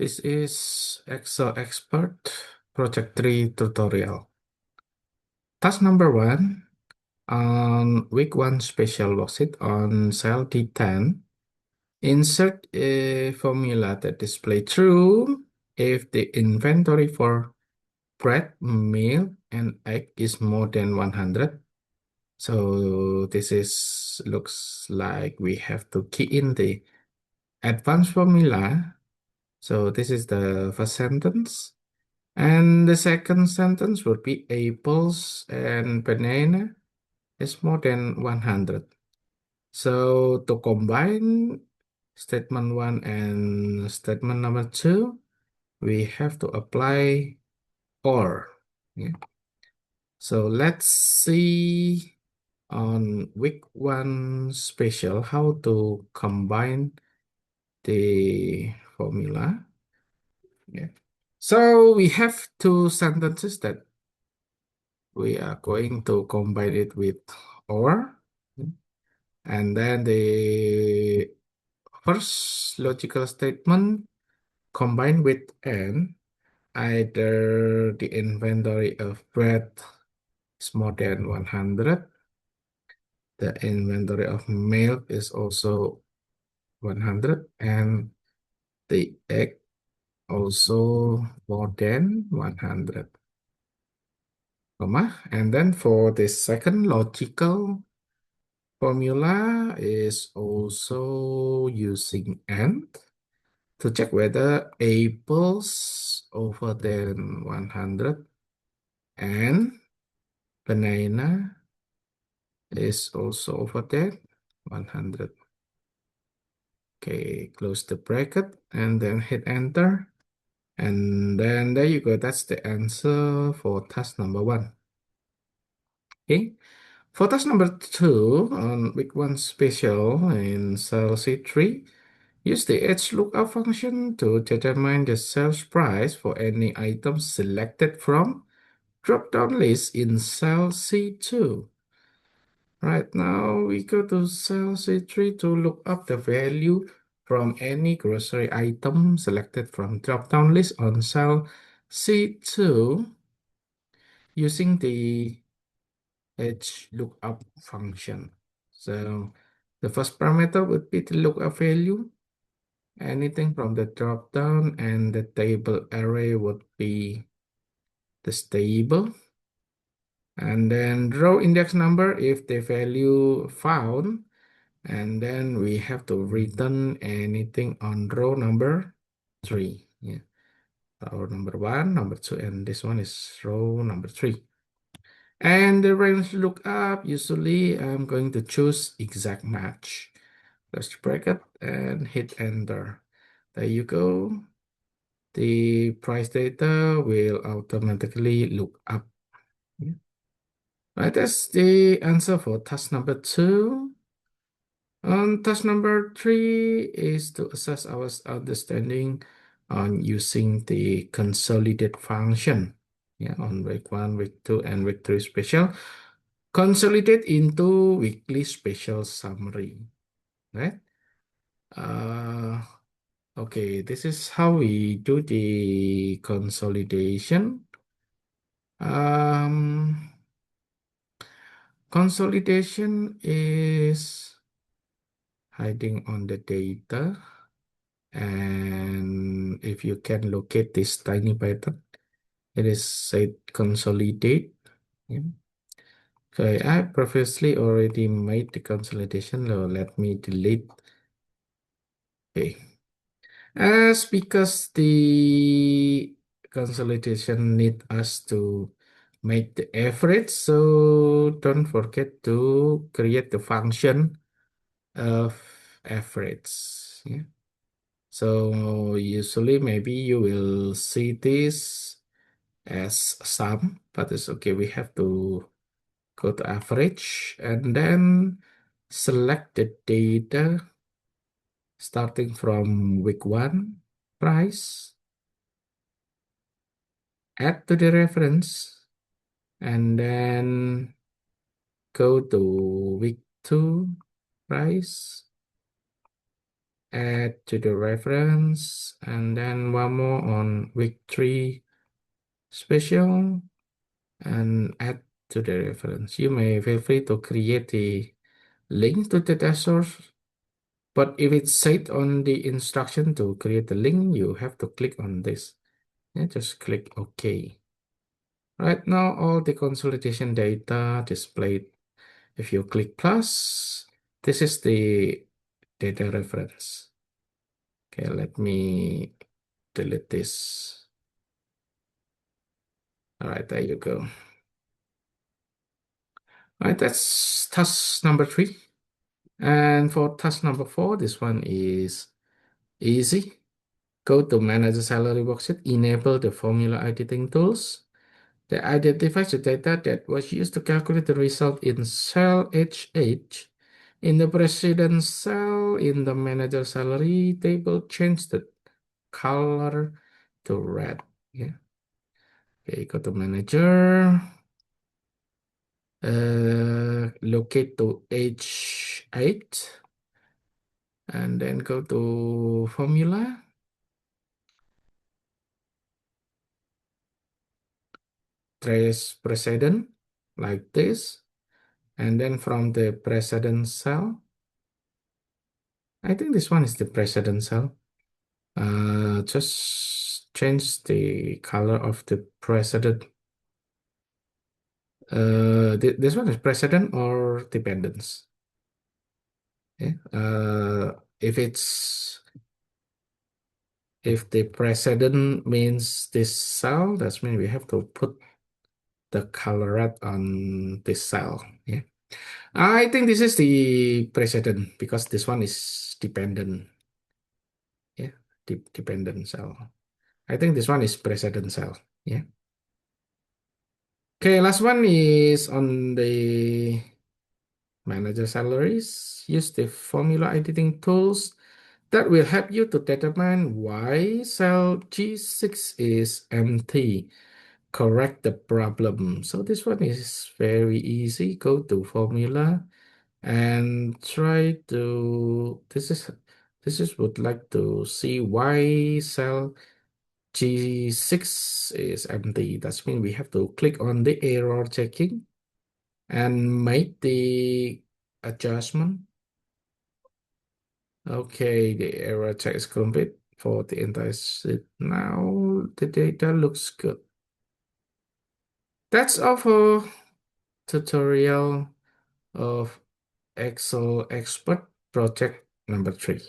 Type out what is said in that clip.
This is Excel Expert Project 3 tutorial. Task number 1 on week 1 special worksheet on cell D10. Insert a formula that display true if the inventory for bread, milk, and egg is more than 100. So this is looks like we have to key in the advanced formula. So this is the first sentence. And the second sentence would be apples and banana is more than 100. So to combine statement 1 and statement number 2, we have to apply OR. Yeah. So let's see on week 1 special how to combine the formula. Yeah. So we have two sentences that we are going to combine it with OR. And then the first logical statement combined with AND, either the inventory of bread is more than 100, the inventory of milk is also 100, and the egg also more than 100. Comma. And then for the second logical formula is also using AND to check whether apples over than 100 and banana is also over than 100. Okay, close the bracket and then hit enter. And then there you go. That's the answer for task number 1. Okay. For task number 2 on week 1 special in cell C3, use the HLOOKUP function to determine the sales price for any item selected from drop-down list in cell C2. Right now, we go to cell C3 to look up the value from any grocery item selected from drop-down list on cell C2 using the HLOOKUP function. So the first parameter would be the lookup value. Anything from the drop-down, and the table array would be this table. And then row index number if the value found. And then we have to return anything on row number 3. Yeah. Row number 1, number 2, and this one is row number 3. And the range lookup, usually I'm going to choose exact match. Close the bracket and hit enter. There you go. The price data will automatically look up. Yeah. Right, that's the answer for task number 2. Task number 3 is to assess our understanding on using the consolidate function. Yeah, on week 1, week 2, and week 3 special. Consolidate into weekly special summary. Right? Okay, this is how we do the consolidation. Um, Consolidation is hiding on the data. And if you can locate this tiny pattern, it is said consolidate. Yeah. Okay, I previously already made the consolidation. So let me delete. Okay. As because the consolidation need us to make the average, so don't forget to create the function of average. Yeah. So usually maybe you will see this as sum, but it's okay. We have to go to average and then select the data starting from week 1 price, add to the reference, and then go to week 2 price, add to the reference, and then one more on week 3 special, and add to the reference. You may feel free to create the link to the test source, but if it's said on the instruction to create the link, you have to click on this. Yeah, just click OK. Right now, all the consolidation data displayed. If you click plus, this is the data reference. Okay, let me delete this. All right, there you go. All right, that's task number 3. And for task number 4, this one is easy. Go to Manage the Salary Worksheet, enable the formula editing tools that identifies the data that was used to calculate the result in cell HH. In the precedent cell, in the manager salary table, change the color to red. Yeah. Okay, go to manager. Locate to H8 and then go to formula. Trace precedent like this. And then from the precedent cell, I think this one is the precedent cell. Just change the color of the precedent. This one is precedent or dependence. Yeah. If the precedent means this cell, that means we have to put the color red on this cell. Yeah. I think this is the precedent because this one is dependent. Yeah, dependent cell. I think this one is precedent cell. Yeah. Okay, last one is on the manager salaries. Use the formula editing tools that will help you to determine why cell G6 is empty. Correct the problem. So this one is very easy. Go to formula and try to this is would like to see why cell G6 is empty. That means we have to click on the error checking and make the adjustment. Okay, the error check is complete for the entire sheet. Now the data looks good. That's all for tutorial of Excel Expert project number 3.